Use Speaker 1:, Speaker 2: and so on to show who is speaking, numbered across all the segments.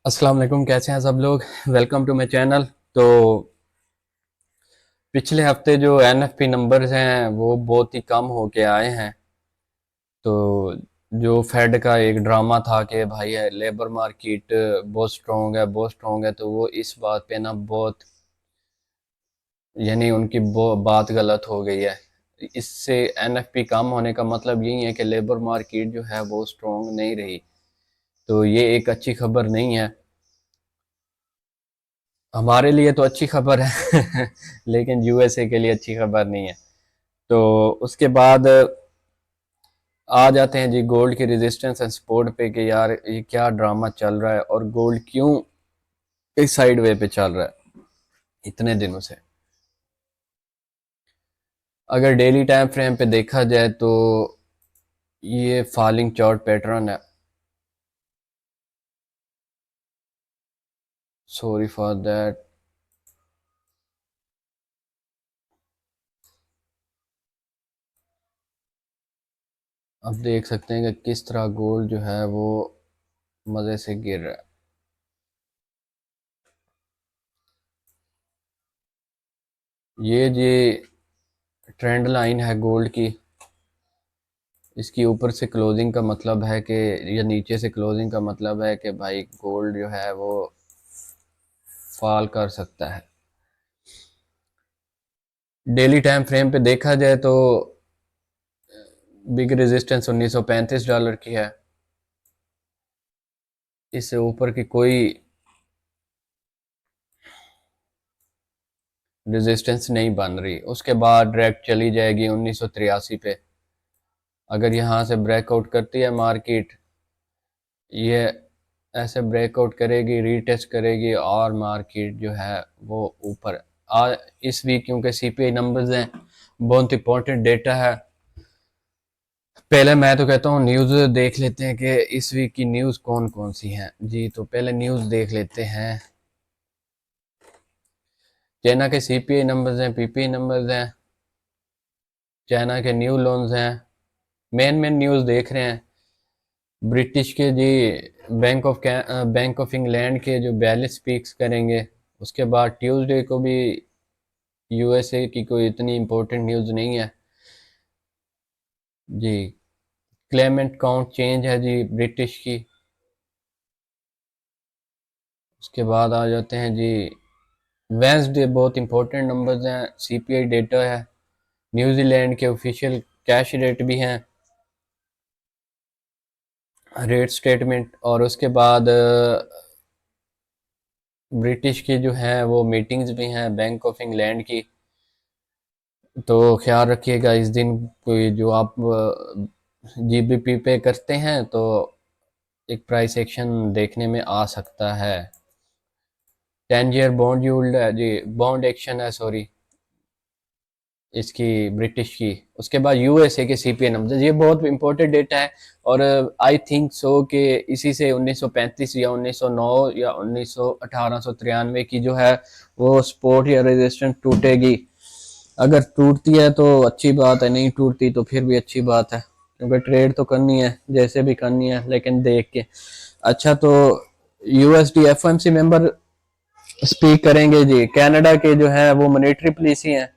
Speaker 1: अस्सलाम वालेकुम, कैसे हैं सब लोग। Welcome to my channel. तो पिछले हफ्ते जो एनएफपी नंबर्स हैं वो बहुत ही कम होके आए हैं। तो जो फेड का एक ड्रामा था कि भाई है लेबर मार्केट बहुत स्ट्रॉन्ग है, बहुत स्ट्रॉन्ग है, तो वो इस बात पे ना बहुत, यानी उनकी बात गलत हो गई है। इससे एनएफपी कम होने का मतलब यही है कि लेबर मार्केट जो है वो स्ट्रॉन्ग नहीं रही। तो ये एक अच्छी खबर नहीं है, हमारे लिए तो अच्छी खबर है लेकिन यूएसए के लिए अच्छी खबर नहीं है। तो उसके बाद आ जाते हैं जी गोल्ड की रेजिस्टेंस एंड सपोर्ट पे कि यार ये क्या ड्रामा चल रहा है और गोल्ड क्यों इस साइड वे पे चल रहा है इतने दिनों से। अगर डेली टाइम फ्रेम पे देखा जाए तो ये फॉलिंग चार्ट पैटर्न है। Sorry for that. अब देख सकते हैं कि किस तरह गोल्ड जो है वो मज़े से गिर रहा है। ये जी ट्रेंड लाइन है गोल्ड की। इसकी ऊपर से क्लोजिंग का मतलब है कि, या नीचे से क्लोजिंग का मतलब है कि भाई गोल्ड जो है वो फॉल कर सकता है। डेली टाइम फ्रेम पे देखा जाए तो बिग रेजिस्टेंस $1935 की है। इससे ऊपर की कोई रेजिस्टेंस नहीं बन रही। उसके बाद डायरेक्ट चली जाएगी 1983 पे। अगर यहाँ से ब्रेकआउट करती है मार्केट, ये ऐसे ब्रेकआउट करेगी, रीटेस्ट करेगी और मार्केट जो है वो ऊपर आ। इस वीक क्योंकि सीपीआई नंबर्स हैं, बहुत इंपॉर्टेंट डेटा है। पहले मैं तो कहता हूँ न्यूज़ देख लेते हैं कि इस वीक की न्यूज़ कौन कौन सी हैं जी। तो पहले न्यूज़ देख लेते हैं। चाइना के सीपीआई नंबर्स हैं, पीपीआई नंबर्स हैं, चाइना के न्यू लोन्स हैं। मेन मेन न्यूज़ देख रहे हैं। ब्रिटिश के जी बैंक ऑफ इंग्लैंड के जो बैलेंस स्पीक्स करेंगे। उसके बाद ट्यूसडे को भी यूएसए की कोई इतनी इम्पोर्टेंट न्यूज़ नहीं है जी। क्लेमेंट काउंट चेंज है जी ब्रिटिश की। उसके बाद आ जाते हैं जी वेंसडे, बहुत इंपॉर्टेंट नंबर्स हैं, सीपीआई डेटा है, न्यूजीलैंड के ऑफिशियल कैश रेट भी हैं, रेट स्टेटमेंट। और उसके बाद ब्रिटिश की जो है वो मीटिंग्स भी हैं बैंक ऑफ इंग्लैंड की। तो ख्याल रखिएगा इस दिन कोई जो आप जीबीपी पे करते हैं तो एक प्राइस एक्शन देखने में आ सकता है। 10 ईयर बॉन्ड यील्ड है जी, बॉन्ड एक्शन है सॉरी, इसकी ब्रिटिश की। उसके बाद यूएसए के सीपीए नंबर, ये बहुत इंपॉर्टेंट डेटा है। और आई थिंक सो कि इसी से 1935 या 1909 या 1893 की जो है वो सपोर्ट या रेजिस्टेंस टूटेगी। अगर टूटती है तो अच्छी बात है, नहीं टूटती तो फिर भी अच्छी बात है, क्योंकि ट्रेड तो करनी है जैसे भी करनी है, लेकिन देख के। अच्छा, तो यूएसडी एफओएमसी मेंबर स्पीक करेंगे जी। कनाडा के जो है वो मॉनेटरी पॉलिसी है।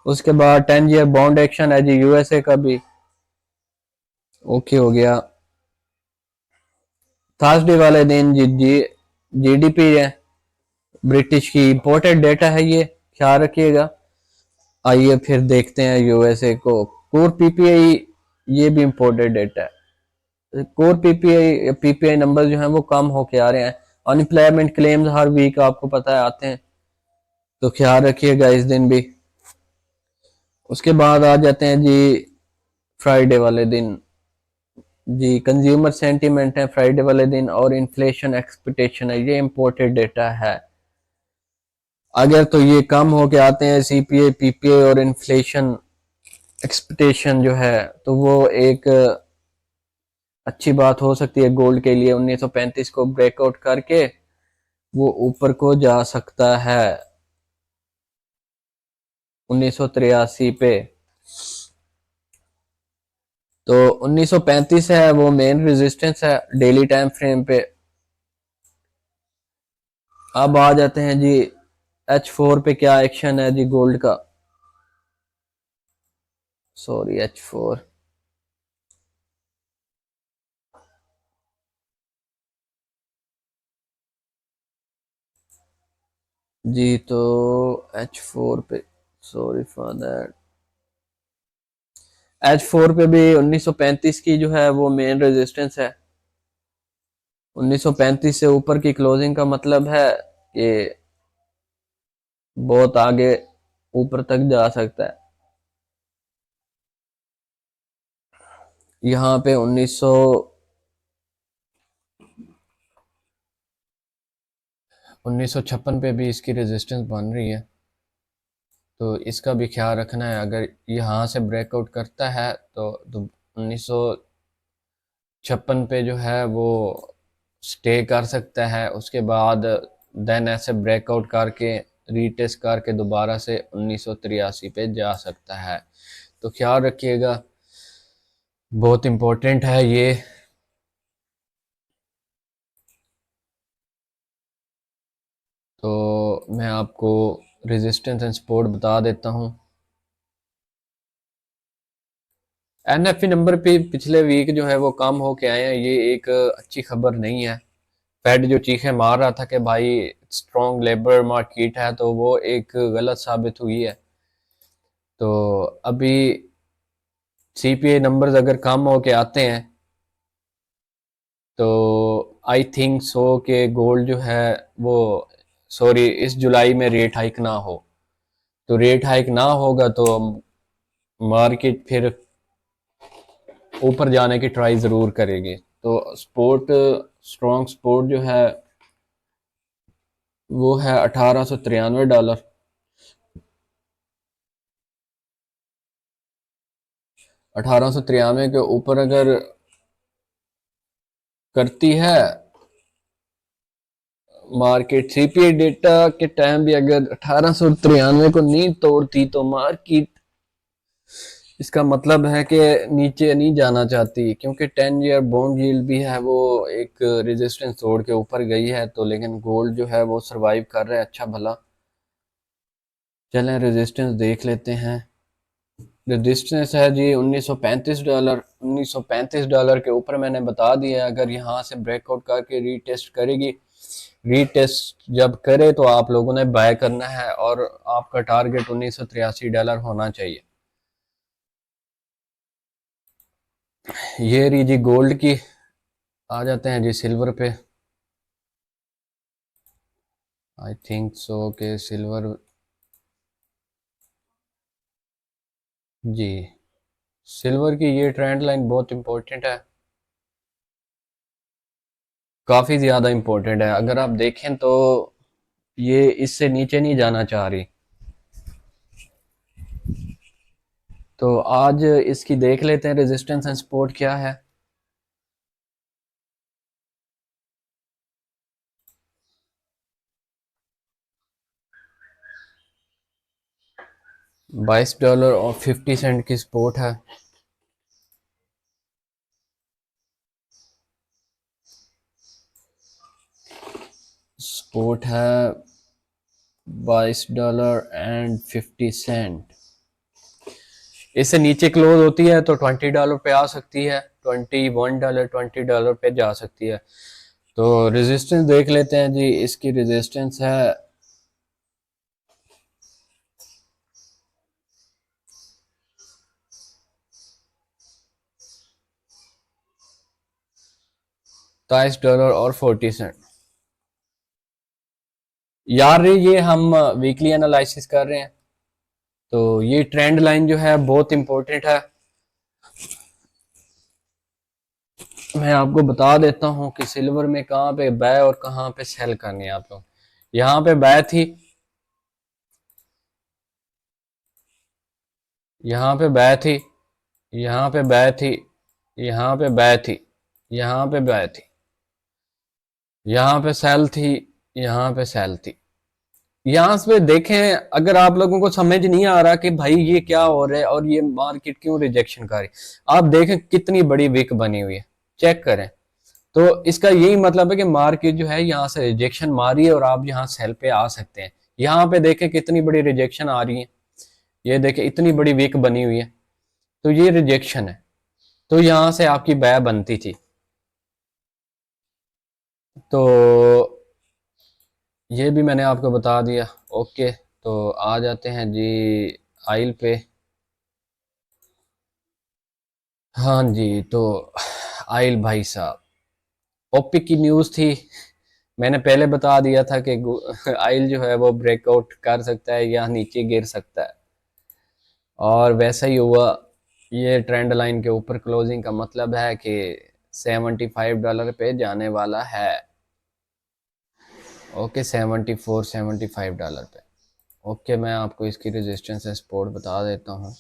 Speaker 1: उसके बाद 10 ईयर बॉन्ड एक्शन है जी यूएसए का भी। ओके हो गया। थर्सडे वाले दिन जी जीडीपी है ब्रिटिश की, इंपोर्टेड डेटा है ये, ख्याल रखिएगा। आइए फिर देखते हैं यूएसए को। कोर पीपीआई, ये भी इंपोर्टेड डेटा है। कोर पीपीआई पीपीआई नंबर जो हैं वो कम होके आ रहे हैं। अनएम्प्लॉयमेंट क्लेम्स हर वीक आपको पता है आते हैं, तो ख्याल रखिएगा इस दिन भी। उसके बाद आ जाते हैं जी फ्राइडे वाले दिन। जी कंज्यूमर सेंटीमेंट है फ्राइडे वाले दिन, और इन्फ्लेशन एक्सपेक्टेशन है, ये इंपोर्टेड डेटा है। अगर तो ये कम होके आते हैं सीपीआई पीपीआई और इन्फ्लेशन एक्सपेक्टेशन जो है, तो वो एक अच्छी बात हो सकती है गोल्ड के लिए। 1935 को ब्रेकआउट करके वो ऊपर को जा सकता है 1983 पे। तो 1935 है वो मेन रेजिस्टेंस है डेली टाइम फ्रेम पे। अब आ जाते हैं जी H4 पे क्या एक्शन है जी गोल्ड का। सॉरी H4 जी। तो H4 पे, सॉरी फॉर दैट, H4 पे भी 1935 की जो है वो मेन रेजिस्टेंस है। 1935 से ऊपर की क्लोजिंग का मतलब है कि बहुत आगे ऊपर तक जा सकता है। यहाँ पे 1956 पे भी इसकी रेजिस्टेंस बन रही है, तो इसका भी ख्याल रखना है। अगर यहाँ से ब्रेकआउट करता है तो 1956 पे जो है वो स्टे कर सकता है। उसके बाद देन ऐसे ब्रेकआउट करके रीटेस्ट करके दोबारा से 1983 पे जा सकता है। तो ख्याल रखिएगा, बहुत इम्पोर्टेंट है ये। तो मैं आपको रेजिस्टेंस एंड सपोर्ट बता देता हूँ। एनएफपी नंबर पे पिछले वीक जो है वो कम होके आए हैं, ये एक अच्छी खबर नहीं है। फेड जो चीखें मार रहा था कि भाई स्ट्रॉन्ग लेबर मार्केट है, तो वो एक गलत साबित हुई है। तो अभी सीपीआई नंबर्स अगर कम होके आते हैं तो आई थिंक सो के गोल्ड जो है वो, सॉरी, इस जुलाई में रेट हाइक ना हो। तो रेट हाइक ना होगा तो मार्केट फिर ऊपर जाने की ट्राई ज़रूर करेगी। तो सपोर्ट, स्ट्रॉन्ग सपोर्ट जो है वो है $1893। 1893 के ऊपर अगर करती है मार्केट, सीपीआई डेटा के टाइम भी अगर 1893 को नहीं तोड़ती तो मार्केट, इसका मतलब है कि नीचे नहीं जाना चाहती, क्योंकि 10 ईयर बॉन्ड यील्ड भी है वो एक रेजिस्टेंस तोड़ के ऊपर गई है। तो लेकिन गोल्ड जो है वो सरवाइव कर रहा है अच्छा भला। चलें रेजिस्टेंस देख लेते हैं। रेजिस्टेंस है जी $1935। $1935 के ऊपर मैंने बता दिया, अगर यहाँ से ब्रेकआउट करके रीटेस्ट करेगी, रीटेस्ट जब करे तो आप लोगों ने बाय करना है और आपका टारगेट $1983 होना चाहिए। ये रही जी गोल्ड की। आ जाते हैं जी सिल्वर पे। आई थिंक सो के सिल्वर, जी सिल्वर की ये ट्रेंड लाइन बहुत इंपॉर्टेंट है, काफ़ी ज़्यादा इंपॉर्टेंट है। अगर आप देखें तो ये इससे नीचे नहीं जाना चाह रही। तो आज इसकी देख लेते हैं रेजिस्टेंस एंड सपोर्ट क्या है। $22.50 की सपोर्ट है। सपोर्ट है $22.50। इससे नीचे क्लोज होती है तो $20 पे आ सकती है, $21, $20 पे जा सकती है। तो रेजिस्टेंस देख लेते हैं जी। इसकी रेजिस्टेंस है $23.40। यार ये हम वीकली एनालिसिस कर रहे हैं, तो ये ट्रेंड लाइन जो है बहुत इंपॉर्टेंट है। मैं आपको बता देता हूँ कि सिल्वर में कहाँ पे बाय और कहाँ पे सेल करनी है आप लोग। यहाँ पे बाय थी, यहाँ पे बाय थी, यहाँ पे बाय थी, यहाँ पे बाय थी, यहाँ पे बाय थी, यहाँ पे सेल थी, यहाँ पे सेल थी। यहाँ पे देखें, अगर आप लोगों को समझ नहीं आ रहा कि भाई ये क्या हो रहा है और ये मार्केट क्यों रिजेक्शन कर रही, आप देखें कितनी बड़ी विक बनी हुई है, चेक करें। तो इसका यही मतलब है कि मार्केट जो है यहाँ से रिजेक्शन मारी है और आप यहाँ सेल पे आ सकते हैं। यहाँ पे देखें कितनी बड़ी रिजेक्शन आ रही है, ये देखें इतनी बड़ी वीक बनी हुई है, तो ये रिजेक्शन है, तो यहाँ से आपकी बाय बनती थी। तो ये भी मैंने आपको बता दिया। ओके, तो आ जाते हैं जी आइल पे। हाँ जी, तो आइल भाई साहब, ओपिक की न्यूज़ थी। मैंने पहले बता दिया था कि आइल जो है वो ब्रेकआउट कर सकता है या नीचे गिर सकता है, और वैसा ही हुआ। ये ट्रेंड लाइन के ऊपर क्लोजिंग का मतलब है कि $75 पे जाने वाला है। ओके, 74 $75 पे। ओके, मैं आपको इसकी रेजिस्टेंस एंड सपोर्ट बता देता हूँ।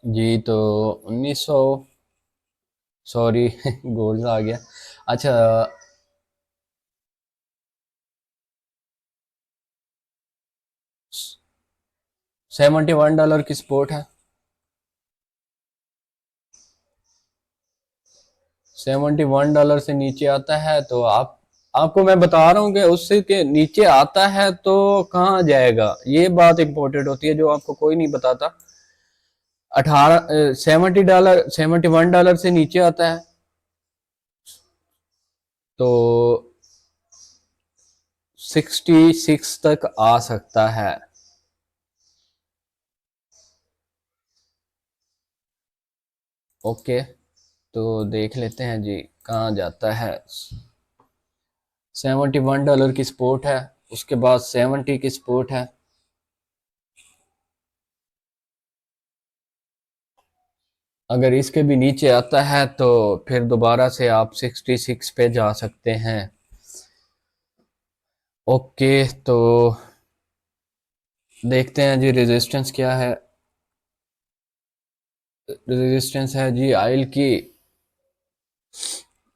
Speaker 1: जी, तो 1900, सॉरी गोल्ड आ गया। अच्छा, $71 की सपोर्ट है। $71 से नीचे आता है तो आपको मैं बता रहा हूँ कि उससे के नीचे आता है तो कहाँ जाएगा, ये बात इंपॉर्टेंट होती है जो आपको कोई नहीं बताता। 71 डॉलर से नीचे आता है तो 66 तक आ सकता है। ओके, तो देख लेते हैं जी कहाँ जाता है। $71 की सपोर्ट है, उसके बाद 70 की सपोर्ट है। अगर इसके भी नीचे आता है तो फिर दोबारा से आप 66 पे जा सकते हैं। ओके, तो देखते हैं जी रेजिस्टेंस क्या है। रेजिस्टेंस है जी आयल की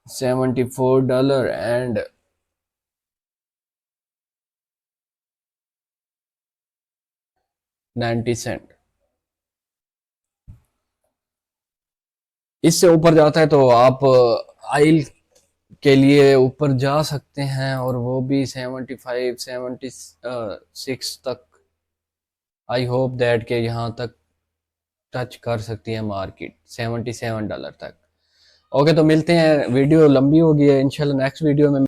Speaker 1: $74.90। इससे ऊपर जाता है तो आप आयल के लिए ऊपर जा सकते हैं, और वो भी 75 76 तक। आई होप दैट के यहाँ तक टच कर सकती है मार्केट $77 तक। ओके, तो मिलते हैं, वीडियो लंबी हो गई है, इंशाल्लाह नेक्स्ट वीडियो में